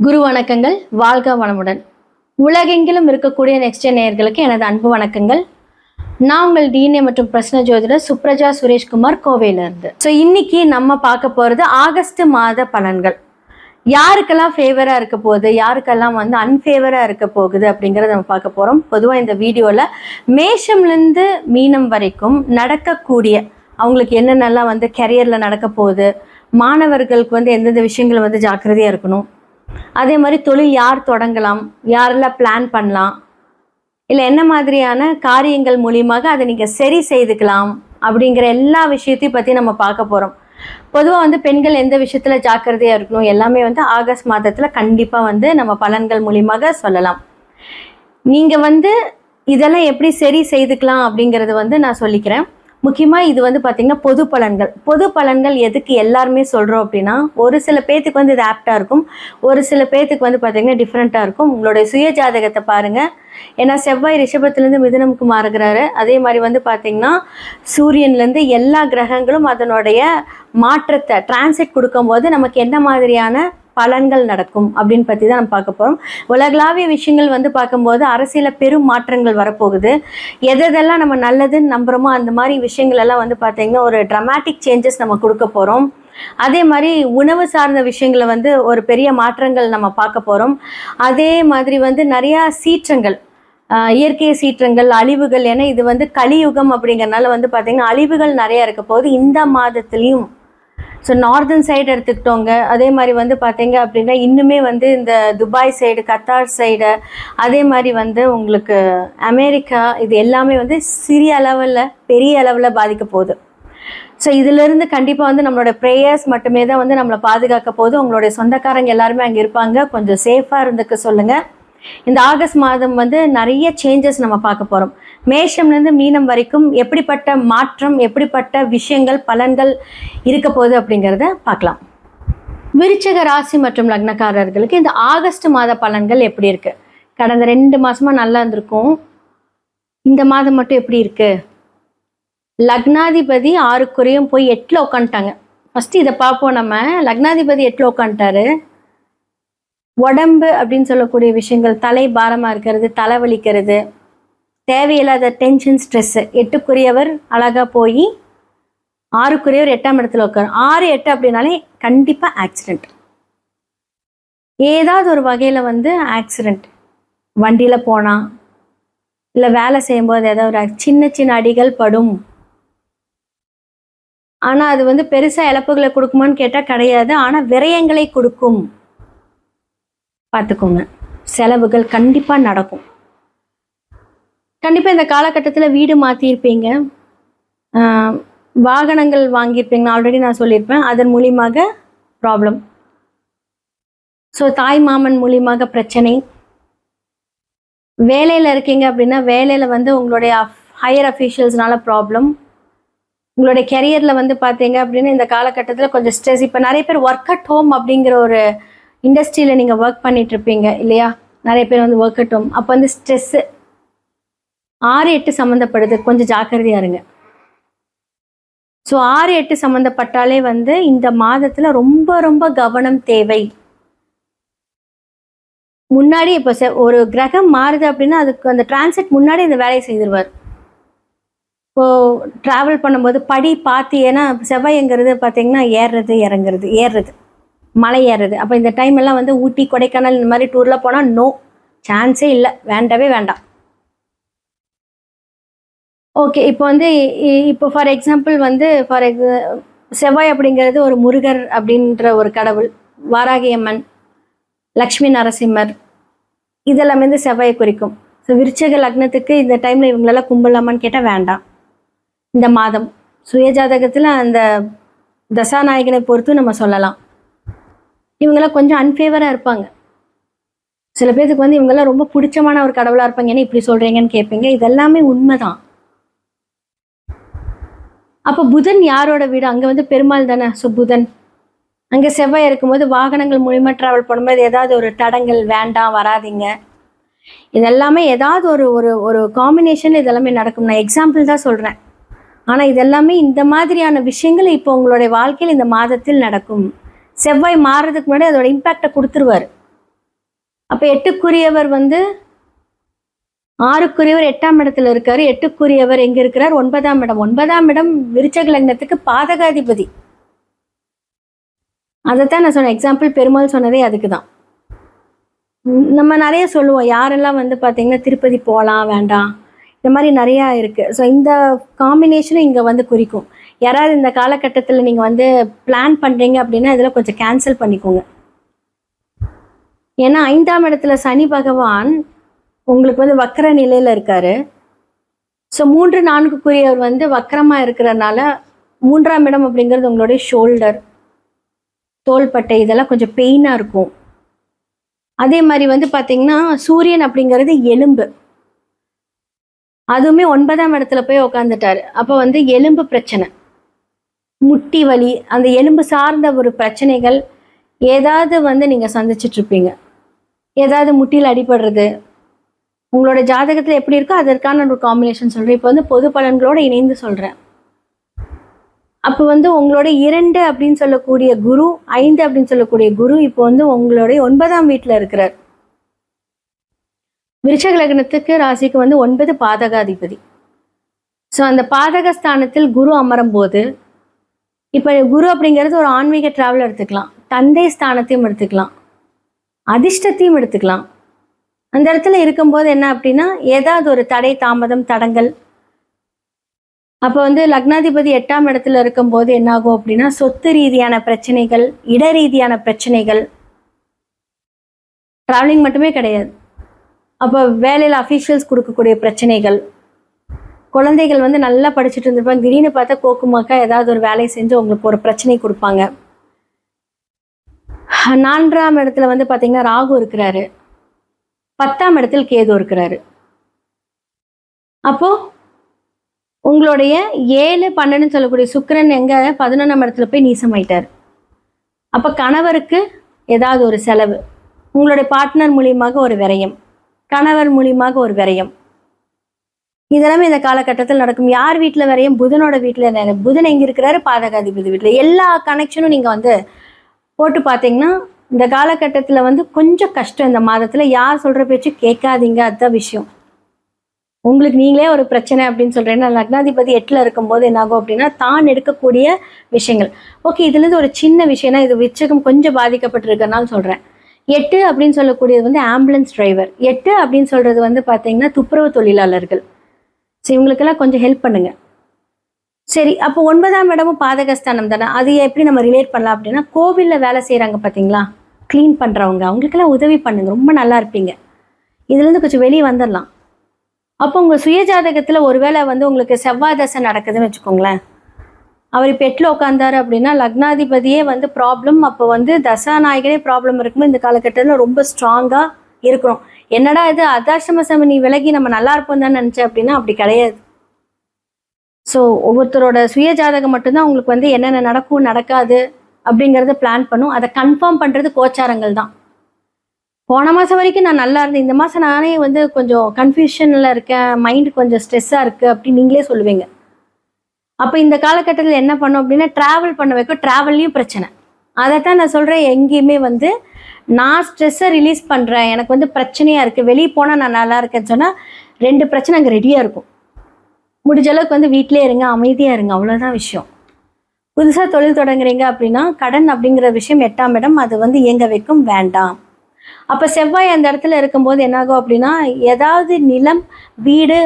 குரு வணக்கங்கள். வாழ்க வளமுடன். உலகெங்கிலும் இருக்கக்கூடிய நெக்ஸ்ட் நேயர்களுக்கு எனது அன்பு வணக்கங்கள். நான் உங்கள் டிஎன்ஏ மற்றும் பிரசன்ன ஜோதிடர் சுப்ரஜா சுரேஷ்குமார், கோவையிலிருந்து. ஸோ இன்னைக்கு நம்ம பார்க்க போகிறது ஆகஸ்ட் மாத பலன்கள். யாருக்கெல்லாம் ஃபேவராக இருக்க போகுது, யாருக்கெல்லாம் அன்ஃபேவராக இருக்க போகுது அப்படிங்கிறத நம்ம பார்க்க போகிறோம். பொதுவாக இந்த வீடியோவில் மேஷம்லேருந்து மீனம் வரைக்கும் நடக்கக்கூடிய அவங்களுக்கு என்னென்னலாம் கெரியரில் நடக்க போகுது, மாணவர்களுக்கு எந்தெந்த விஷயங்கள் ஜாக்கிரதையாக இருக்கணும், அதே மாதிரி தொழில் யார் தொடங்கலாம், யாரெல்லாம் பிளான் பண்ணலாம், இல்லை என்ன மாதிரியான காரியங்கள் மூலியமாக அதை நீங்கள் சரி செய்துக்கலாம் அப்படிங்கிற எல்லா விஷயத்தையும் பற்றி நம்ம பார்க்க போகிறோம். பொதுவாக பெண்கள் எந்த விஷயத்தில் ஜாக்கிரதையாக இருக்கணும் எல்லாமே ஆகஸ்ட் மாதத்தில் கண்டிப்பாக நம்ம பலன்கள் மூலியமாக சொல்லலாம். நீங்கள் இதெல்லாம் எப்படி சரி செய்துக்கலாம் அப்படிங்கிறது நான் சொல்லிக்கிறேன். முக்கியமாக இது பார்த்திங்கன்னா பொது பலன்கள் எதுக்கு எல்லாருமே சொல்கிறோம் அப்படின்னா, ஒரு சில பேர்த்துக்கு இது ஆப்டாக இருக்கும், ஒரு சில பேர்த்துக்கு பார்த்திங்கன்னா டிஃப்ரெண்ட்டாக இருக்கும். உங்களுடைய சுய ஜாதகத்தை பாருங்கள். ஏன்னா செவ்வாய் ரிஷபத்துலேருந்து மிதுனமுக்கு மாறுகிறாரு. அதே மாதிரி பார்த்திங்கன்னா சூரியன்லேருந்து எல்லா கிரகங்களும் அதனுடைய மாற்றத்தை டிரான்சிட் கொடுக்கும்போது நமக்கு என்ன மாதிரியான பலன்கள் நடக்கும் அப்படின்னு பற்றி தான் நம்ம பார்க்க போகிறோம். உலகளாவிய விஷயங்கள் பார்க்கும்போது அரசியலில் பெரும் மாற்றங்கள் வரப்போகுது. எதெல்லாம் நம்ம நல்லதுன்னு நம்புகிறோமோ அந்த மாதிரி விஷயங்கள் எல்லாம் பார்த்திங்கன்னா ஒரு ட்ராமாட்டிக் சேஞ்சஸ் நம்ம கொடுக்க போகிறோம். அதே மாதிரி உணவு சார்ந்த விஷயங்களை ஒரு பெரிய மாற்றங்கள் நம்ம பார்க்க போகிறோம். அதே மாதிரி நிறையா சீற்றங்கள், இயற்கை சீற்றங்கள், அழிவுகள், ஏன்னா இது கலியுகம் அப்படிங்கிறனால பார்த்திங்கன்னா அழிவுகள் நிறையா இருக்க போகுது இந்த மாதத்துலேயும். ஸோ நார்தன் சைடு எடுத்துக்கிட்டோங்க. அதே மாதிரி பார்த்தீங்க அப்படின்னா இன்னுமே இந்த துபாய் சைடு, கத்தார் சைடு, அதே மாதிரி உங்களுக்கு அமெரிக்கா, இது எல்லாமே சிறிய அளவில் பெரிய அளவில் பாதிக்க போகுது. ஸோ இதிலிருந்து கண்டிப்பாக நம்மளோட ப்ரேயர்ஸ் மட்டுமே தான் நம்மளை பாதுகாக்க போகுது. உங்களுடைய சொந்தக்காரங்க எல்லாருமே அங்கே இருப்பாங்க, கொஞ்சம் சேஃபாக இருந்துக்க சொல்லுங்கள். இந்த ஆகஸ்ட் மாதம் நிறைய சேஞ்சஸ் நம்ம பார்க்க போகிறோம். மேஷம்லேருந்து மீனம் வரைக்கும் எப்படிப்பட்ட மாற்றம், எப்படிப்பட்ட விஷயங்கள், பலன்கள் இருக்க போகுது அப்படிங்கிறத பார்க்கலாம். விருச்சிக ராசி மற்றும் லக்னக்காரர்களுக்கு இந்த ஆகஸ்ட் மாத பலன்கள் எப்படி இருக்குது? கடந்த 2 மாதமாக நல்லா இருந்திருக்கும். இந்த மாதம் மட்டும் எப்படி இருக்குது? லக்னாதிபதி 6 போய் 8 உட்காந்துட்டாங்க. ஃபஸ்ட்டு இதை பார்ப்போம். நம்ம லக்னாதிபதி 8 உட்காந்துட்டாரு. உடம்பு அப்படின்னு சொல்லக்கூடிய விஷயங்கள், தலை பாரமாக இருக்கிறது, தலைவலிக்கிறது, தேவையில்லாத டென்ஷன், ஸ்ட்ரெஸ்ஸு. 8 அழகாக போய் 6 8ஆம் இடத்துல உட்காரும். 6 8 அப்படின்னாலே கண்டிப்பாக ஆக்சிடெண்ட், ஏதாவது ஒரு வகையில் ஆக்சிடெண்ட். வண்டியில் போனால் இல்லை வேலை செய்யும்போது ஏதாவது ஒரு சின்ன சின்ன அடிகள் படும். ஆனால் அது பெருசாக இழப்புகளை கொடுக்குமான்னு கேட்டால் கிடையாது. ஆனால் விரயங்களை கொடுக்கும். பார்த்துக்கோங்க, செலவுகள் கண்டிப்பாக நடக்கும். கண்டிப்பாக இந்த காலகட்டத்தில் வீடு மாற்றியிருப்பீங்க, வாகனங்கள் வாங்கியிருப்பீங்க, ஆல்ரெடி நான் சொல்லியிருப்பேன். அதன் மூலியமாக ப்ராப்ளம். ஸோ தாய் மாமன் மூலியமாக பிரச்சனை. வேலையில் இருக்கீங்க அப்படின்னா வேலையில் உங்களுடைய ஹையர் அஃபீஷியல்ஸ்னால ப்ராப்ளம். உங்களுடைய கெரியரில் பார்த்தீங்க அப்படின்னா இந்த காலகட்டத்தில் கொஞ்சம் ஸ்ட்ரெஸ். இப்போ நிறைய பேர் ஒர்க் அட் ஹோம் அப்படிங்கிற ஒரு இண்டஸ்ட்ரியில் நீங்கள் ஒர்க் பண்ணிகிட்ருப்பீங்க இல்லையா? நிறைய பேர் ஒர்க் அட் ஹோம். அப்போ ஸ்ட்ரெஸ்ஸு 6 8 சம்மந்தப்படுது, கொஞ்சம் ஜாக்கிரதையாக இருங்க. ஸோ 6 8 சம்மந்தப்பட்டாலே இந்த மாதத்தில் ரொம்ப ரொம்ப கவனம் தேவை. முன்னாடி இப்போ ஒரு கிரகம் மாறுது அப்படின்னா அதுக்கு அந்த டிரான்சிட் முன்னாடி இந்த வேலையை செய்திருவார். இப்போது ட்ராவல் பண்ணும்போது படி பார்த்து, ஏன்னா செவ்வாய்ங்கிறது பார்த்திங்கன்னா ஏறுறது இறங்குறது, ஏறுறது, மலை ஏறுறது. அப்போ இந்த டைம் எல்லாம் ஊட்டி, கொடைக்கானல் இந்த மாதிரி டூரில் போனால் நோ சான்ஸே இல்லை, வேண்டவே வேண்டாம். ஓகே, இப்போ ஃபார் எக்ஸாம்பிள் செவ்வாய் அப்படிங்கிறது ஒரு முருகர் அப்படின்ற ஒரு கடவுள், வாராகியம்மன், லக்ஷ்மி நரசிம்மர், இதெல்லாமே செவ்வாயை குறிக்கும். ஸோ விருச்சிக லக்னத்துக்கு இந்த டைமில் இவங்களெல்லாம் கும்பலாமான்னு கேட்டால் வேண்டாம். இந்த மாதம் சுயஜாதகத்தில் அந்த தசாநாயகனை பொறுத்து நம்ம சொல்லலாம். இவங்கெல்லாம் கொஞ்சம் அன்ஃபேவராக இருப்பாங்க. சில பேருக்கு இவங்கெல்லாம் ரொம்ப பிடிச்சமான ஒரு கடவுளாக இருப்பாங்க. ஏன்னா இப்படி சொல்கிறீங்கன்னு கேட்பீங்க. இதெல்லாமே உண்மைதான். அப்போ புதன் யாரோட வீடு? அங்கே பெருமாள் தானே. ஸோ புதன் அங்கே செவ்வாய் இருக்கும்போது வாகனங்கள் மூலிமா ட்ராவல் பண்ணும்போது ஏதாவது ஒரு தடங்கள், வேண்டாம் வராதிங்க, இதெல்லாமே ஏதாவது ஒரு ஒரு ஒரு காம்பினேஷன் இதெல்லாமே நடக்கும். நான் எக்ஸாம்பிள் தான் சொல்கிறேன். ஆனால் இதெல்லாமே இந்த மாதிரியான விஷயங்கள் இப்போ உங்களுடைய வாழ்க்கையில் இந்த மாதத்தில் நடக்கும். செவ்வாய் மாறுறதுக்கு முன்னாடி அதோட இம்பேக்டை கொடுத்துருவார். அப்போ 8க்குரியவர் வந்து 6க்குரியவர் 8ஆம் இடத்துல இருக்காரு. 8க்குரியவர் எங்க இருக்கிறார்? 9ஆம் இடம். 9ஆம் இடம் விருச்சக லக்னத்துக்கு பாதகாதிபதி. அதைத்தான் நான் சொன்னேன். எக்ஸாம்பிள் பெருமாள் சொன்னதே அதுக்கு தான். நம்ம நிறைய சொல்லுவோம், யாரெல்லாம் வந்து பார்த்தீங்கன்னா திருப்பதி போகலாம் வேண்டாம், இந்த மாதிரி நிறையா இருக்குது. ஸோ இந்த காம்பினேஷனும் இங்கே வந்து குறிக்கும். யாராவது இந்த காலகட்டத்தில் நீங்கள் வந்து பிளான் பண்ணுறீங்க அப்படின்னா இதில் கொஞ்சம் கேன்சல் பண்ணிக்கோங்க. ஏன்னா 5ஆம் இடத்துல சனி பகவான் உங்களுக்கு வந்து வக்கர நிலையில் இருக்கார். ஸோ 3, 4க்குரியவர் வந்து வக்கரமாக இருக்கிறதுனால 3ஆம் இடம் அப்படிங்கிறது உங்களுடைய ஷோல்டர், தோள்பட்டை, இதெல்லாம் கொஞ்சம் பெயினாக இருக்கும். அதே மாதிரி வந்து பார்த்தீங்கன்னா சூரியன் அப்படிங்கிறது எலும்பு, அதுவுமே 9ஆம் இடத்துல போய் உக்காந்துட்டாரு. அப்போ வந்து எலும்பு பிரச்சனை, முட்டி வலி, அந்த எலும்பு சார்ந்த ஒரு பிரச்சனைகள் ஏதாவது வந்து நீங்கள் சந்திச்சிட்ருப்பீங்க. ஏதாவது முட்டியில் அடிபடுறது உங்களோட ஜாதகத்தில் எப்படி இருக்கோ அதற்கான ஒரு காம்பினேஷன் சொல்கிறேன். இப்போ வந்து பொது பலன்களோடு இணைந்து சொல்கிறேன். அப்போ வந்து உங்களோட 2 அப்படின்னு சொல்லக்கூடிய குரு, 5 அப்படின்னு சொல்லக்கூடிய குரு இப்போ வந்து உங்களுடைய 9ஆம் வீட்டில் இருக்கிறார். விருச்சக லக்னத்துக்கு ராசிக்கு வந்து 9 பாதகாதிபதி. ஸோ அந்த பாதகஸ்தானத்தில் குரு அமரும் போது இப்போ குரு அப்படிங்கிறது ஒரு ஆன்மீக டிராவல் எடுத்துக்கலாம், தந்தை ஸ்தானத்தையும் எடுத்துக்கலாம், அதிர்ஷ்டத்தையும் எடுத்துக்கலாம். அந்த இடத்துல இருக்கும்போது என்ன அப்படின்னா ஏதாவது ஒரு தடை, தாமதம், தடங்கள். அப்போ வந்து லக்னாதிபதி 8ஆம் இடத்துல இருக்கும்போது என்னாகும் அப்படின்னா சொத்து ரீதியான பிரச்சனைகள், இட ரீதியான பிரச்சனைகள், ட்ராவலிங் மட்டுமே கிடையாது. அப்போ வேலையில் அஃபீஷியல்ஸ் கொடுக்கக்கூடிய பிரச்சனைகள், குழந்தைகள் வந்து நல்லா படிச்சுட்டு இருந்திருப்பாங்க, திடீர்னு பார்த்தா கோக்குமாக்கா ஏதாவது ஒரு வேலையை செஞ்சு உங்களுக்கு ஒரு பிரச்சனை கொடுப்பாங்க. 4ஆம் இடத்துல வந்து பார்த்தீங்கன்னா ராகு இருக்கிறாரு, 10ஆம் இடத்தில் கேது இருக்கிறாரு. அப்போ உங்களுடைய 7, 12 சொல்லக்கூடிய சுக்கிரன் எங்க 11ஆம் இடத்துல போய் நீசமாயிட்டார். அப்போ கணவருக்கு ஏதாவது ஒரு செலவு, உங்களுடைய பார்ட்னர் மூலியமாக ஒரு விரயம், கணவர் மூலியமாக ஒரு விரயம், இதெல்லாமே இந்த காலகட்டத்தில் நடக்கும். யார் வீட்டில் விரயம்? புதனோட வீட்டில். புதன் எங்கே இருக்கிறாரு? பாதகாதிபதி வீட்டில். எல்லா கனெக்ஷனும் நீங்கள் வந்து போட்டு பார்த்தீங்கன்னா இந்த காலகட்டத்தில் வந்து கொஞ்சம் கஷ்டம். இந்த மாதத்தில் யார் சொல்கிற பேச்சு கேட்காதீங்க, அதுதான் விஷயம். உங்களுக்கு நீங்களே ஒரு பிரச்சனை அப்படின்னு சொல்கிறேன்னா லக்னாதிபதி 8ல் இருக்கும்போது என்னாகும் அப்படின்னா தான் எடுக்கக்கூடிய விஷயங்கள். ஓகே, இதுலேருந்து ஒரு சின்ன விஷயம்னா இது விருச்சகம் கொஞ்சம் பாதிக்கப்பட்டிருக்கிறனால சொல்கிறேன். 8 அப்படின்னு சொல்லக்கூடியது வந்து ஆம்புலன்ஸ் டிரைவர், 8 அப்படின்னு சொல்கிறது வந்து பார்த்தீங்கன்னா துப்புரவு தொழிலாளர்கள். சரி, இவங்களுக்கெல்லாம் கொஞ்சம் ஹெல்ப் பண்ணுங்கள். சரி, அப்போ 9ஆம் இடமும் பாதகஸ்தானம் தானே, அது எப்படி நம்ம ரிலேட் பண்ணலாம் அப்படின்னா கோவிலில் வேலை செய்கிறாங்க பார்த்தீங்களா, க்ளீன் பண்ணுறவங்க, அவங்களுக்கெல்லாம் உதவி பண்ணுங்கள், ரொம்ப நல்லா இருப்பீங்க. இதுலேருந்து கொஞ்சம் வெளியே வந்துடலாம். அப்போ உங்கள் சுயஜாதகத்தில் ஒருவேளை வந்து உங்களுக்கு செவ்வாய் தசை நடக்குதுன்னு வச்சுக்கோங்களேன், அவர் இப்போ 8ல் உட்காந்தாரு அப்படின்னா லக்னாதிபதியே வந்து ப்ராப்ளம். அப்போ வந்து தசாநாயகனே ப்ராப்ளம் இருக்கும்போது இந்த காலகட்டத்தில் ரொம்ப ஸ்ட்ராங்காக இருக்கணும். என்னடா இது அர்த்தாஷ்டம சமனி விலகி நம்ம நல்லா இருப்போம் தான் நினச்சேன் அப்படின்னா அப்படி கிடையாது. ஸோ ஒவ்வொருத்தரோட சுயஜாதகம் மட்டும்தான் உங்களுக்கு வந்து என்னென்ன நடக்கும் நடக்காது அப்படிங்கிறத பிளான் பண்ணும். அதை கன்ஃபார்ம் பண்ணுறது கோச்சாரங்கள் தான். போன மாதம் வரைக்கும் நான் நல்லா இருந்தேன், இந்த மாதம் நானே வந்து கொஞ்சம் கன்ஃபியூஷனில் இருக்கேன், மைண்டு கொஞ்சம் ஸ்ட்ரெஸ்ஸாக இருக்குது அப்படின்னு நீங்களே சொல்லுவீங்க. அப்போ இந்த காலகட்டத்தில் என்ன பண்ணோம் அப்படின்னா ட்ராவல் பண்ண வைக்கும், ட்ராவல்லையும் பிரச்சனை. அதைத்தான் நான் சொல்கிறேன், எங்கேயுமே வந்து நான் ஸ்ட்ரெஸ்ஸை ரிலீஸ் பண்ணுறேன், எனக்கு வந்து பிரச்சனையாக இருக்குது, வெளியே போனால் நான் நல்லா இருக்கேன்னு சொன்னால் 2 பிரச்சனை அங்கே ரெடியாக இருக்கும். முடிஞ்ச அளவுக்கு வந்து வீட்டிலே இருங்க, அமைதியாக இருங்க, அவ்வளோதான் விஷயம். புதுசாக தொழில் தொடங்குறீங்க அப்படின்னா கடன் அப்படிங்கிற விஷயம் 8ஆம் இடம், அது வந்து இயங்க வைக்கும், வேண்டாம். அப்போ செவ்வாய் அந்த இடத்துல இருக்கும்போது என்னாகும் அப்படின்னா ஏதாவது நிலம், வீடு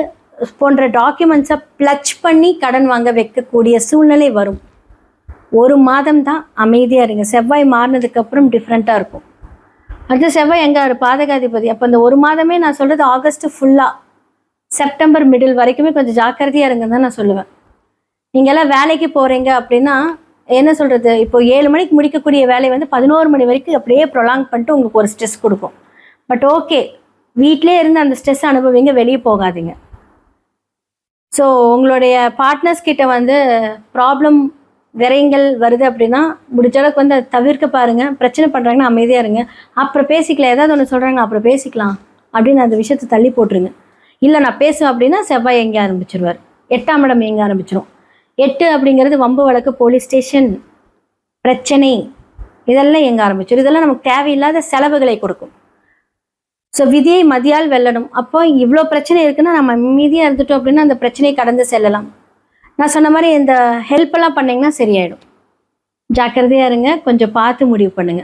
போன்ற டாக்குமெண்ட்ஸை ப்ளச் பண்ணி கடன் வாங்க வைக்கக்கூடிய சூழ்நிலை வரும். 1 மாதம் தான் அமைதியாக இருங்க. செவ்வாய் மாறினதுக்கப்புறம் டிஃப்ரெண்ட்டாக இருக்கும். அடுத்து செவ்வாய் எங்கே பாதகாதிபதி. அப்போ இந்த 1 மாதமே நான் சொல்கிறது ஆகஸ்ட் ஃபுல்லாக செப்டம்பர் மிடில் வரைக்குமே கொஞ்சம் ஜாக்கிரதையாக இருங்கன்னு தான் நான் சொல்லுவேன். நீங்கள்லாம் வேலைக்கு போகிறீங்க அப்படின்னா என்ன சொல்கிறது, இப்போ 7 மணிக்கு முடிக்கக்கூடிய வேலை வந்து 11 மணி வரைக்கும் அப்படியே ப்ரொலாங் பண்ணிட்டு உங்களுக்கு ஒரு ஸ்ட்ரெஸ் கொடுக்கும். பட் ஓகே, வீட்டிலே இருந்து அந்த ஸ்ட்ரெஸ் அனுபவிங்க, வெளியே போகாதீங்க. ஸோ உங்களுடைய பார்ட்னர்ஸ் கிட்ட வந்து ப்ராப்ளம் விரயங்கள் வருது அப்படின்னா முடிஞ்ச அளவுக்கு வந்து அதை தவிர்க்க பாருங்கள். பிரச்சனை பண்ணுறாங்கன்னா அமைதியாக இருங்க, அப்புறம் பேசிக்கலாம். ஏதாவது ஒன்று சொல்கிறாங்க அப்புறம் பேசிக்கலாம் அப்படின்னு அந்த விஷயத்தை தள்ளி போட்டுருங்க. இல்லை நான் பேசுவேன் அப்படின்னா செவ்வாய் எங்கே ஆரம்பிச்சிருவார், 8ஆம் இடம் எங்கே ஆரம்பிச்சிடும். 8 அப்படிங்கிறது வம்பு வழக்கு, போலீஸ் ஸ்டேஷன், பிரச்சனை, இதெல்லாம் எங்கே ஆரம்பிச்சிடும். இதெல்லாம் நமக்கு தேவையில்லாத செலவுகளை கொடுக்கும். ஸோ விதியை மதியால் வெல்லணும். அப்போ இவ்வளோ பிரச்சனை இருக்குன்னா நம்ம மீதியாக இருந்துட்டோம் அப்படின்னா அந்த பிரச்சனையை கடந்து செல்லலாம். நான் சொன்ன மாதிரி இந்த ஹெல்ப் எல்லாம் பண்ணீங்கன்னா சரியாயிடும். ஜாக்கிரதையா இருங்க, கொஞ்சம் பார்த்து முடிவு பண்ணுங்க.